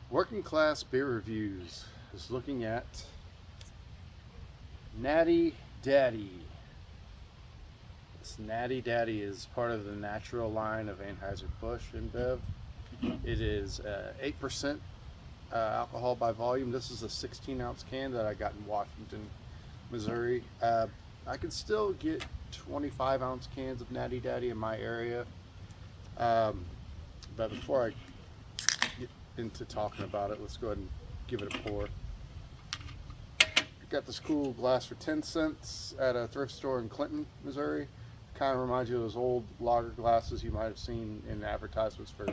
Working Class Beer Reviews is looking at Natty DADDY. This Natty DADDY is part of the natural line of Anheuser Busch InBev. It is 8% alcohol by volume. This is a 16-ounce can that I got in Washington, Missouri. I can still get 25-ounce cans of Natty DADDY in my area. But before I get into talking about it, let's go ahead and give it a pour. Got this cool glass for 10 cents at a thrift store in Clinton, Missouri. Kind of reminds you of those old lager glasses you might have seen in advertisements for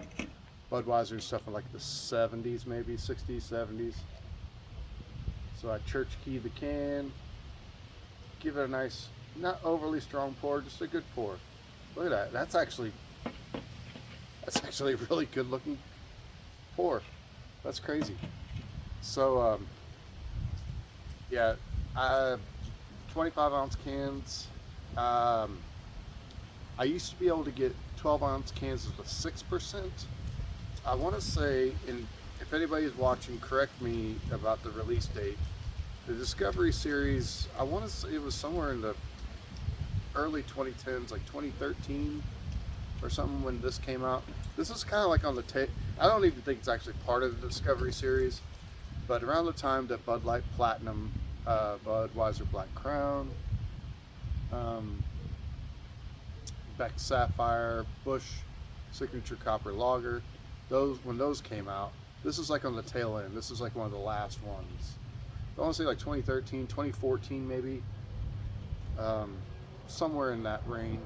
Budweiser and stuff in like the 70s, maybe 60s, 70s. So I church key the can, give it a nice, not overly strong pour, just a good pour. Look at that. That's actually a really good looking pour. That's crazy. So yeah, 25-ounce cans. I used to be able to get 12-ounce cans with 6%. I want to say, and if anybody's watching, correct me about the release date. The Discovery Series, I want to say it was somewhere in the early 2010s, like 2013 or something when this came out. This is kind of like on the I don't even think it's actually part of the Discovery Series, but around the time that Bud Light Platinum, Budweiser Black Crown, Beck Sapphire, Busch Signature Copper Lager, when those came out, this is like on the tail end. This is like one of the last ones. I want to say like 2013, 2014 maybe. Somewhere in that range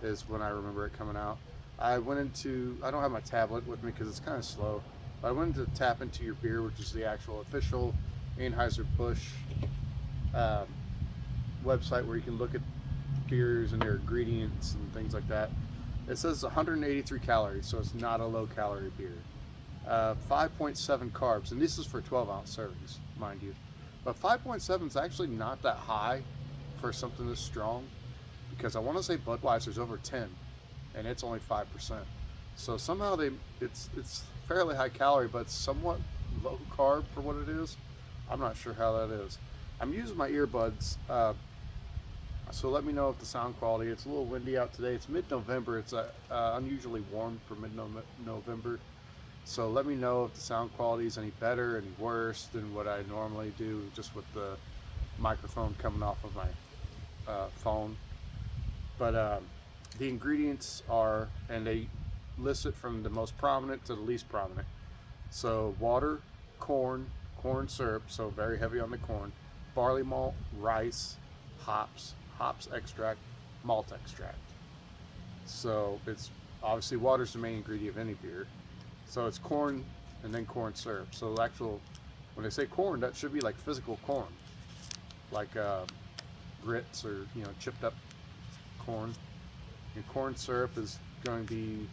is when I remember it coming out. I don't have my tablet with me because it's kind of slow, but I went to Tap Into Your Beer, which is the actual official Anheuser Busch website where you can look at beers and their ingredients and things like that. It says 183 calories, so it's not a low calorie beer. 5.7 carbs, and this is for 12-ounce servings, mind you. But 5.7 is actually not that high for something this strong, because I want to say Budweiser's over 10, and it's only 5%. So somehow it's fairly high calorie, but somewhat low carb for what it is. I'm not sure how that is. I'm using my earbuds, so let me know if the sound quality. It's a little windy out today. It's mid-November. It's unusually warm for mid-November. So let me know if the sound quality is any better, any worse than what I normally do, just with the microphone coming off of my phone. But the ingredients are, and they list it from the most prominent to the least prominent. So water, corn syrup, so very heavy on the corn, barley malt, rice, hops extract, malt extract. So it's obviously water's the main ingredient of any beer. So it's corn and then corn syrup. So when they say corn, that should be like physical corn, like grits or chipped up corn. And corn syrup is going to be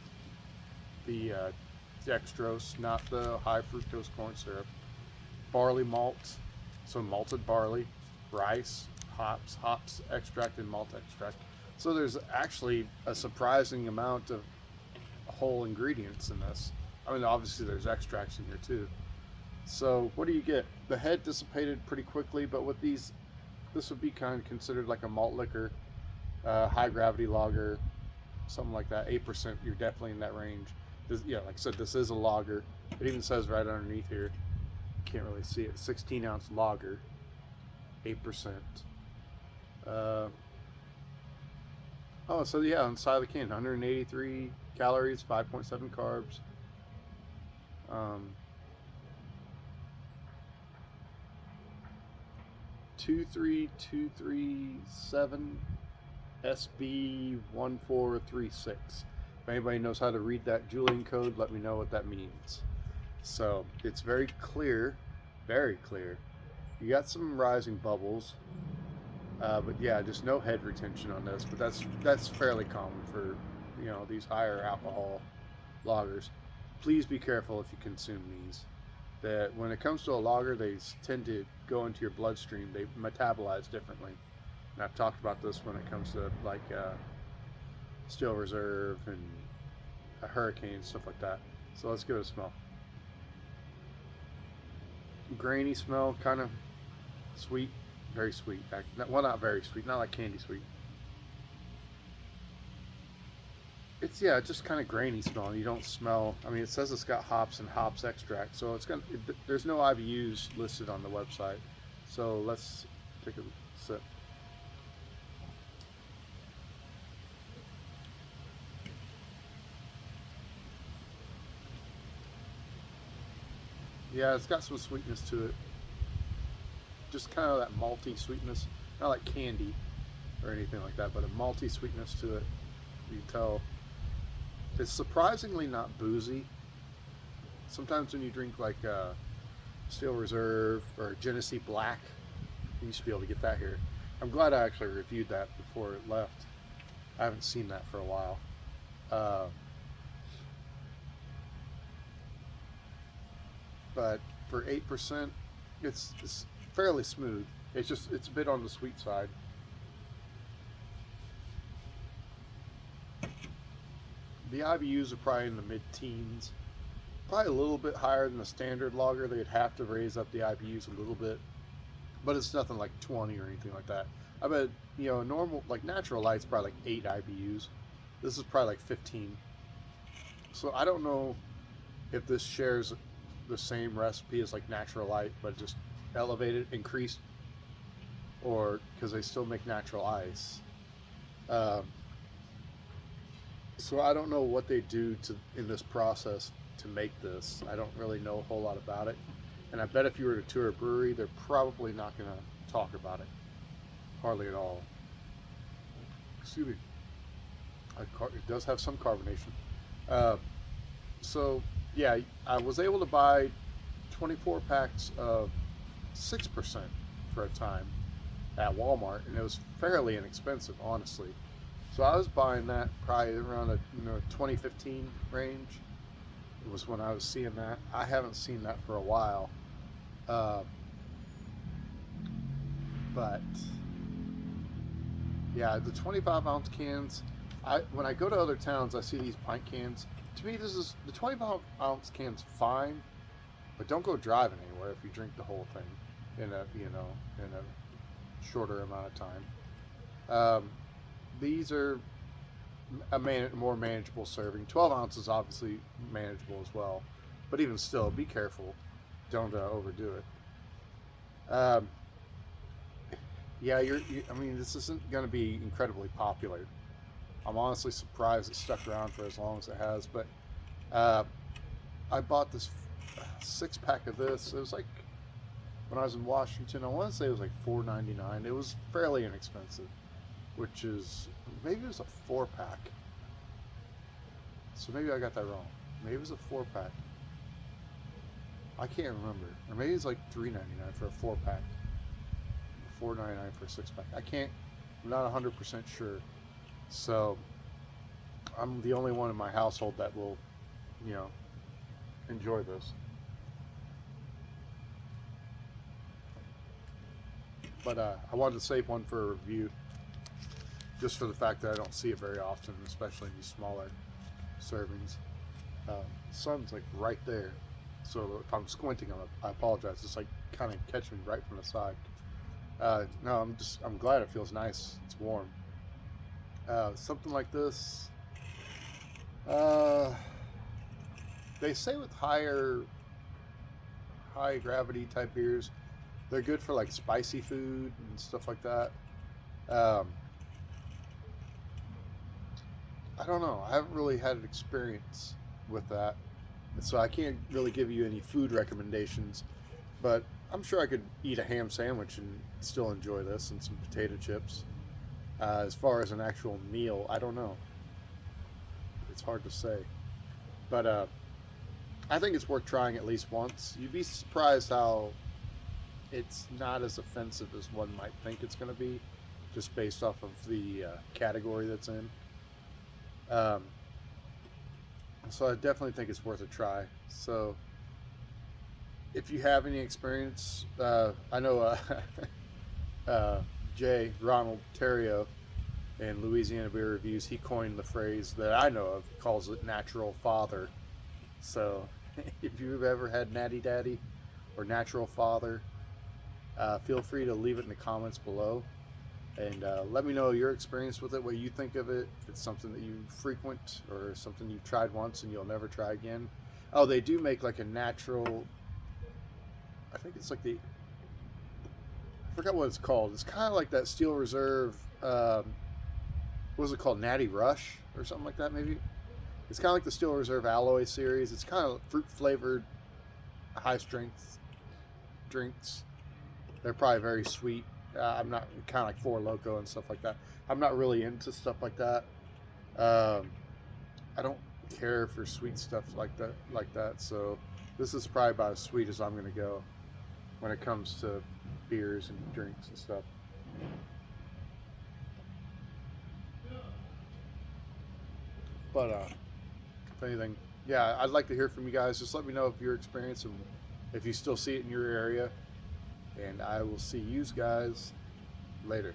the dextrose, not the high fructose corn syrup. Barley malt, so malted barley, rice, hops extract, and malt extract. So there's actually a surprising amount of whole ingredients in this. I mean, obviously there's extracts in here too. So what do you get? The head dissipated pretty quickly, but with these, this would be kind of considered like a malt liquor, high gravity lager, something like that. 8%, you're definitely in that range. Like I said, this is a lager. It even says right underneath here, you can't really see it, 16-ounce lager, 8%. So yeah, on the side of the can, 183 calories, 5.7 carbs. 23237 SB1436. If anybody knows how to read that Julian code, let me know what that means. So it's very clear, very clear. You got some rising bubbles, but yeah, just no head retention on this. But that's fairly common for these higher alcohol lagers. Please be careful if you consume these. That when it comes to a lager, they tend to go into your bloodstream. They metabolize differently. And I've talked about this when it comes to like Steel Reserve and a Hurricane, stuff like that. So let's give it a smell. grainy smell, kind of sweet, very sweet. Well, not very sweet, not like candy sweet. It's yeah, just kind of grainy smell. You don't smell. I mean, it says it's got hops and hops extract, so it's gonna. There's no IBUs listed on the website. So let's take a sip. Yeah, it's got some sweetness to it. Just kind of that malty sweetness, not like candy or anything like that, but a malty sweetness to it. You can tell it's surprisingly not boozy. Sometimes when you drink like Steel Reserve or Genesee Black, you used to be able to get that here. I'm glad I actually reviewed that before it left. I haven't seen that for a while. Uh, but for 8%, it's fairly smooth. It's a bit on the sweet side. The IBUs are probably in the mid-teens, probably a little bit higher than the standard lager. They'd have to raise up the IBUs a little bit, but it's nothing like 20 or anything like that. I bet normal like natural light's probably like 8 IBUs. This is probably like 15. So I don't know if this shares the same recipe as like natural light, but just elevated, increased, or because they still make natural ice. Um, so I don't know what they do to in this process to make this. I don't really know a whole lot about it, and I bet if you were to tour a brewery, they're probably not going to talk about it hardly at all. Excuse me. It does have some carbonation. Uh, so yeah, I was able to buy 24 packs of 6% for a time at Walmart, and it was fairly inexpensive, honestly. So I was buying that probably around the 2015 range. It was when I was seeing that. I haven't seen that for a while, uh, but yeah, the 25-ounce cans. When I go to other towns, I see these pint cans. To me, this is the 25-ounce can's fine, but don't go driving anywhere if you drink the whole thing in a shorter amount of time. These are more manageable serving. 12 ounces obviously manageable as well, but even still, be careful. Don't overdo it. Yeah, I mean, this isn't going to be incredibly popular. I'm honestly surprised it stuck around for as long as it has. But uh, I bought this 6-pack of this. It was like when I was in Washington. I want to say it was like $4.99. It was fairly inexpensive, which is maybe it was a 4-pack. So maybe I got that wrong. Maybe it was a 4-pack. I can't remember. Or maybe it's like $3.99 for a 4-pack. $4.99 for a 6-pack. I'm not 100% sure. So I'm the only one in my household that will, enjoy this. But I wanted to save one for a review, just for the fact that I don't see it very often, especially in these smaller servings. The sun's like right there, so if I'm squinting, I apologize. It's like kind of catching me right from the side. No, I'm glad it feels nice. It's warm. Something like this. Uh, they say with high gravity type beers, they're good for like spicy food and stuff like that. Um, I don't know. I haven't really had an experience with that, so I can't really give you any food recommendations. But I'm sure I could eat a ham sandwich and still enjoy this and some potato chips. As far as an actual meal, I don't know. It's hard to say. But I think it's worth trying at least once. You'd be surprised how it's not as offensive as one might think it's going to be, just based off of the category that's in. Um, so I definitely think it's worth a try. So if you have any experience, I know Jay Ronald Terrio in Louisiana Beer Reviews, he coined the phrase that I know of, calls it natural father. So if you've ever had Natty DADDY or Natural Father. Feel free to leave it in the comments below, and let me know your experience with it, what you think of it, if it's something that you frequent or something you've tried once and you'll never try again. Oh, they do make like a natural, I think it's like I forgot what it's called. It's kind of like that Steel Reserve, what was it called, Natty Rush or something like that maybe? It's kind of like the Steel Reserve Alloy series. It's kind of fruit flavored, high strength drinks. They're probably very sweet. I'm not, kind of like Four Loko and stuff like that. I'm not really into stuff like that. I don't care for sweet stuff like that. So this is probably about as sweet as I'm gonna go when it comes to beers and drinks and stuff. But if anything, yeah, I'd like to hear from you guys. Just let me know of your experience and if you still see it in your area. And I will see you guys later.